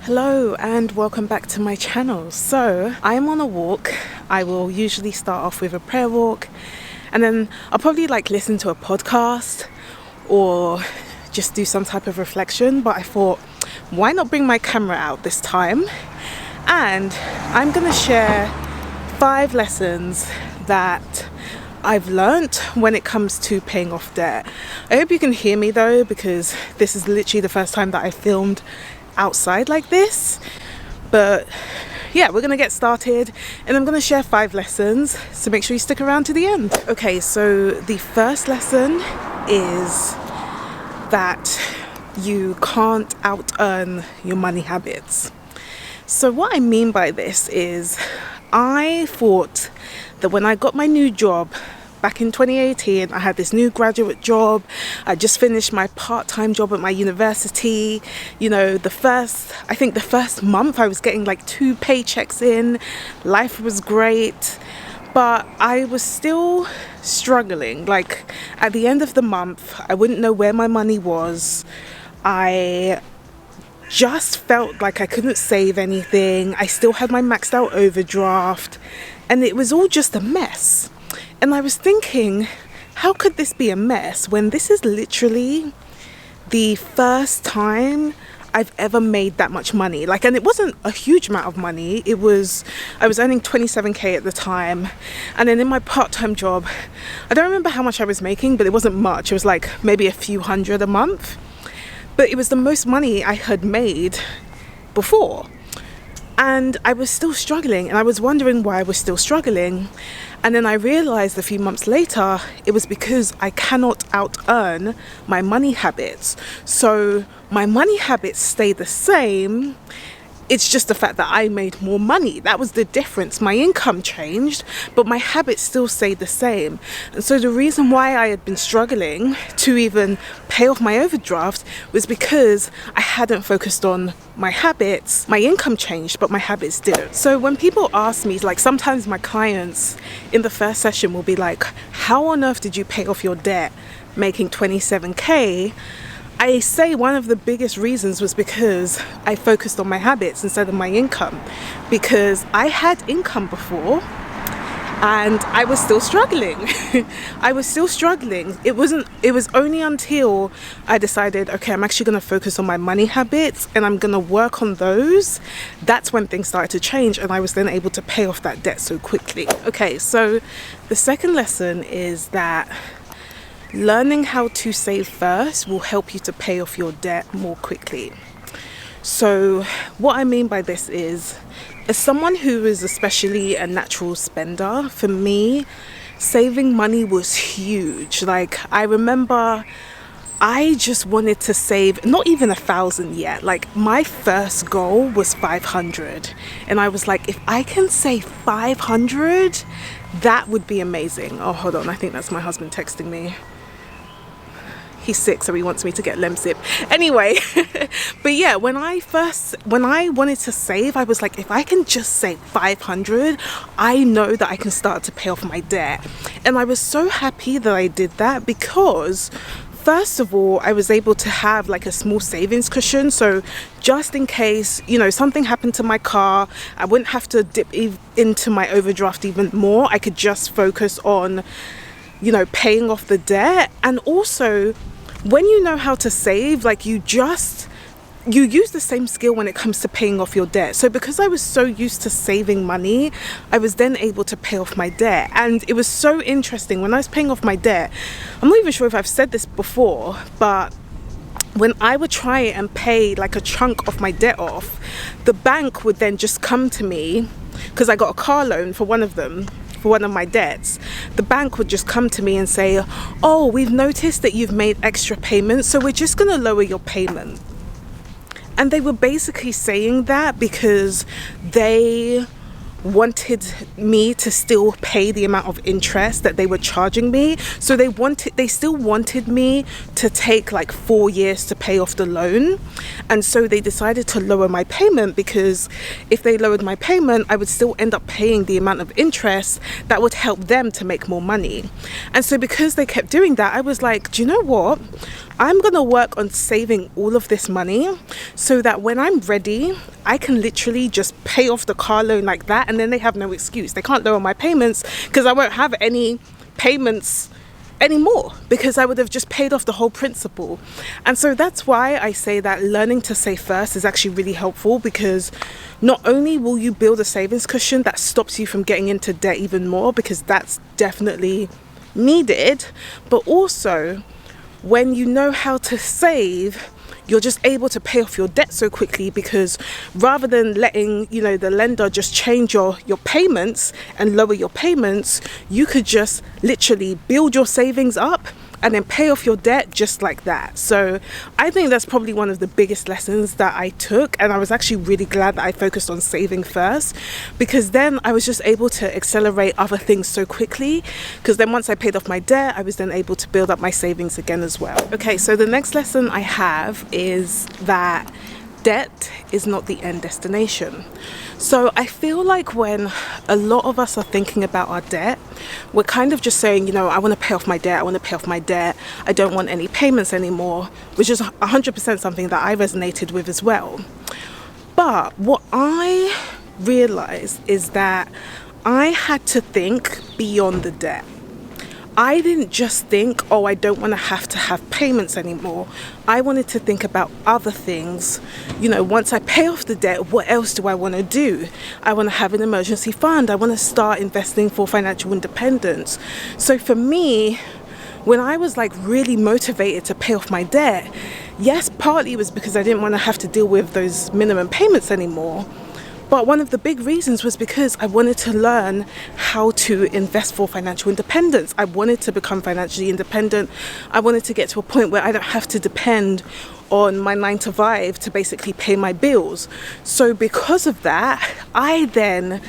Hello and welcome back to my channel. So I am on a walk. I will usually start off with a prayer walk and then I'll probably listen to a podcast or just do some type of reflection, but I thought, why not bring my camera out this time? And I'm gonna share 5 lessons that I've learnt when it comes to paying off debt. I hope you can hear me though, because this is literally the first time that I filmed outside like this. But yeah, we're gonna get started and I'm gonna share 5 lessons, so make sure you stick around to the end. Okay, so the first lesson is that you can't out earn your money habits. So what I mean by this is, I thought that when I got my new job back in 2018, I had this new graduate job. I just finished my part-time job at my university. You know, the first month I was getting 2 paychecks in. Life was great, but I was still struggling. At the end of the month, I wouldn't know where my money was. I just felt like I couldn't save anything. I still had my maxed out overdraft and it was all just a mess. And I was thinking, how could this be a mess when this is literally the first time I've ever made that much money? And it wasn't a huge amount of money. I was earning 27k at the time. And then in my part-time job, I don't remember how much I was making, but it wasn't much. It was maybe a few hundred a month. But it was the most money I had made before. And I was still struggling, and I was wondering why I was still struggling. And then I realized a few months later, it was because I cannot out earn my money habits. So my money habits stay the same. It's just the fact that I made more money. That was the difference. My income changed, but my habits still stayed the same. And so the reason why I had been struggling to even pay off my overdraft was because I hadn't focused on my habits. My income changed, but my habits didn't. So when people ask me, sometimes my clients in the first session will be like, how on earth did you pay off your debt making 27k? I say one of the biggest reasons was because I focused on my habits instead of my income, because I had income before and I was still struggling. I was still struggling. It was only until I decided, okay, I'm actually going to focus on my money habits and I'm going to work on those. That's when things started to change and I was then able to pay off that debt so quickly. Okay, so the second lesson is that learning how to save first will help you to pay off your debt more quickly. So what I mean by this is, as someone who is especially a natural spender, for me, saving money was huge. I remember I just wanted to save not even 1,000 yet. My first goal was 500. And I was like, if I can save 500, that would be amazing. Oh, hold on. I think that's my husband texting me. He's sick, so he wants me to get Lemsip. Anyway, but yeah, when I wanted to save, I was like, if I can just save 500, I know that I can start to pay off my debt. And I was so happy that I did that because, first of all, I was able to have a small savings cushion. So just in case, something happened to my car, I wouldn't have to dip into my overdraft even more. I could just focus on, paying off the debt. And also, when you know how to save, you use the same skill when it comes to paying off your debt. So because I was so used to saving money, I was then able to pay off my debt. And it was so interesting when I was paying off my debt. I'm not even sure if I've said this before, but when I would try and pay a chunk of my debt off, the bank would then just come to me, because I got a car loan for one of them, for one of my debts. The bank would just come to me and say, oh, we've noticed that you've made extra payments, so we're just going to lower your payment. And they were basically saying that because they wanted me to still pay the amount of interest that they were charging me. So they still wanted me to take 4 years to pay off the loan. And so they decided to lower my payment, because if they lowered my payment, I would still end up paying the amount of interest that would help them to make more money. And so because they kept doing that, I was like, do you know what? I'm gonna work on saving all of this money so that when I'm ready, I can literally just pay off the car loan like that, and then they have no excuse. They can't lower my payments because I won't have any payments anymore, because I would have just paid off the whole principal. And so that's why I say that learning to save first is actually really helpful, because not only will you build a savings cushion that stops you from getting into debt even more, because that's definitely needed, but also when you know how to save, you're just able to pay off your debt so quickly, because rather than letting, you know, the lender just change your payments and lower your payments, you could just literally build your savings up and then pay off your debt just like that. So I think that's probably one of the biggest lessons that I took, and I was actually really glad that I focused on saving first, because then I was just able to accelerate other things so quickly, because then once I paid off my debt, I was then able to build up my savings again as well. Okay, so the next lesson I have is that debt is not the end destination. So I feel like when a lot of us are thinking about our debt, we're kind of just saying, you know, I want to pay off my debt, I want to pay off my debt, I don't want any payments anymore, which is 100% something that I resonated with as well. But what I realized is that I had to think beyond the debt. I didn't just think, oh, I don't want to have payments anymore. I wanted to think about other things. You know, once I pay off the debt, what else do I want to do? I want to have an emergency fund. I want to start investing for financial independence. So for me, when I was like really motivated to pay off my debt, yes, partly it was because I didn't want to have to deal with those minimum payments anymore. But one of the big reasons was because I wanted to learn how to invest for financial independence. I wanted to become financially independent. I wanted to get to a point where I don't have to depend on my 9 to 5 to basically pay my bills. So because of that, I then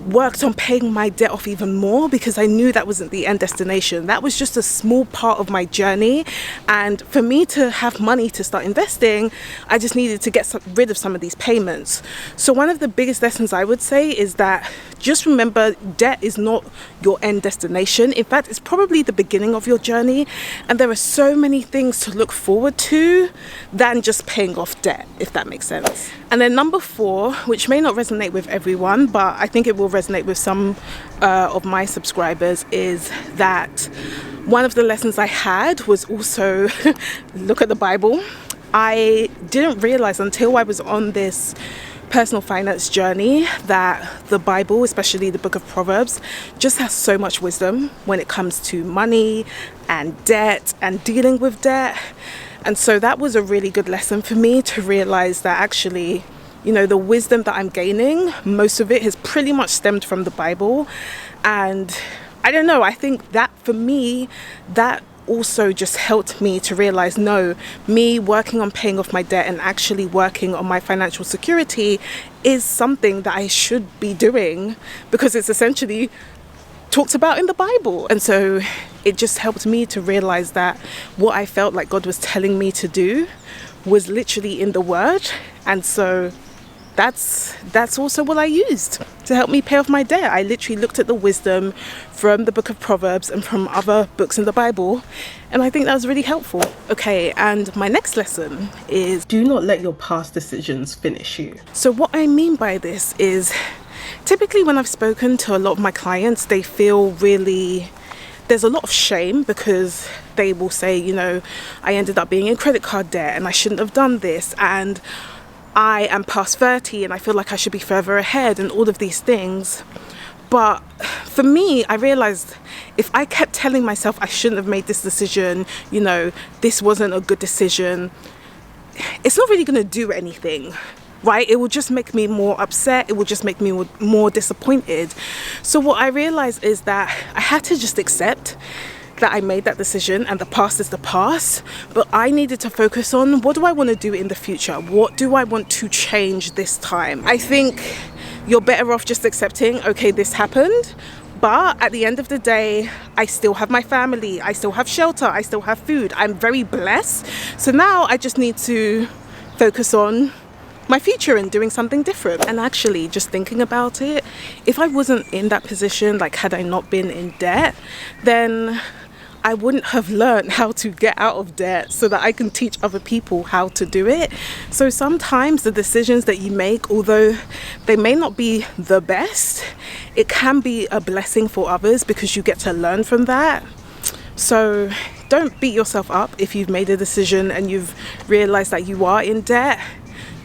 worked on paying my debt off even more, because I knew that wasn't the end destination. That was just a small part of my journey, and for me to have money to start investing, I just needed to get rid of some of these payments. So one of the biggest lessons I would say is that just remember, debt is not your end destination. In fact, it's probably the beginning of your journey, and there are so many things to look forward to than just paying off debt, if that makes sense. And then number 4, which may not resonate with everyone, but I think it will resonate with some of my subscribers, is that one of the lessons I had was also look at the Bible. I didn't realize until I was on this personal finance journey that the Bible, especially the book of Proverbs, just has so much wisdom when it comes to money and debt and dealing with debt. And so that was a really good lesson for me to realize that actually, you know, the wisdom that I'm gaining, most of it has pretty much stemmed from the Bible. And I don't know, I think that for me, that also just helped me to realize, no, me working on paying off my debt and actually working on my financial security is something that I should be doing, because it's essentially talked about in the Bible. And so it just helped me to realize that what I felt like God was telling me to do was literally in the Word. And so that's also what I used to help me pay off my debt. I literally looked at the wisdom from the book of Proverbs and from other books in the Bible, and I think that was really helpful. Okay, and my next lesson is, do not let your past decisions finish you. So what I mean by this is, typically when I've spoken to a lot of my clients, they feel really, there's a lot of shame, because they will say, you know, I ended up being in credit card debt and I shouldn't have done this, and I am past 30 and I feel like I should be further ahead, and all of these things. But for me, I realized if I kept telling myself I shouldn't have made this decision, you know, this wasn't a good decision, it's not really going to do anything, right? It will just make me more upset. It will just make me more disappointed. So what I realized is that I had to just accept that I made that decision, and the past is the past, but I needed to focus on, what do I want to do in the future? What do I want to change this time? I think you're better off just accepting, okay, this happened, but at the end of the day, I still have my family, I still have shelter, I still have food, I'm very blessed. So now I just need to focus on my future and doing something different. And actually, just thinking about it, if I wasn't in that position, like had I not been in debt, then I wouldn't have learned how to get out of debt so that I can teach other people how to do it. So sometimes the decisions that you make, although they may not be the best, it can be a blessing for others because you get to learn from that. So don't beat yourself up if you've made a decision and you've realized that you are in debt.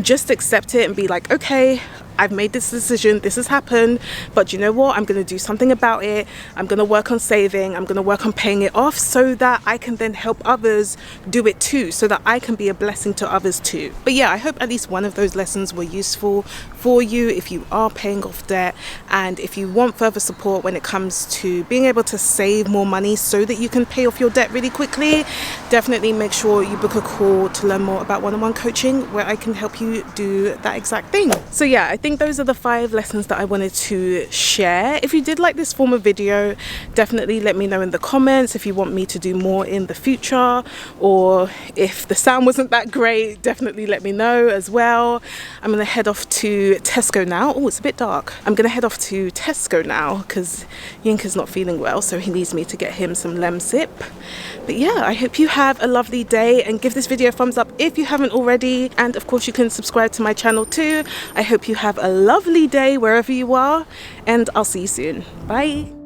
Just accept it and be like, okay, I've made this decision, this has happened, but you know what, I'm going to do something about it. I'm going to work on saving, I'm going to work on paying it off so that I can then help others do it too, so that I can be a blessing to others too. But yeah, I hope at least one of those lessons were useful for you if you are paying off debt, and if you want further support when it comes to being able to save more money so that you can pay off your debt really quickly, definitely make sure you book a call to learn more about one-on-one coaching where I can help you do that exact thing. So yeah, I think those are the 5 lessons that I wanted to share. If you did like this form of video, definitely let me know in the comments if you want me to do more in the future, or if the sound wasn't that great, definitely let me know as well. I'm gonna head off to Tesco now. Oh, it's a bit dark. I'm gonna head off to Tesco now because Yinka's not feeling well, so he needs me to get him some Lemsip. But yeah, I hope you have a lovely day, and give this video a thumbs up if you haven't already, and of course you can subscribe to my channel too. I hope you have a lovely day wherever you are, and I'll see you soon. Bye.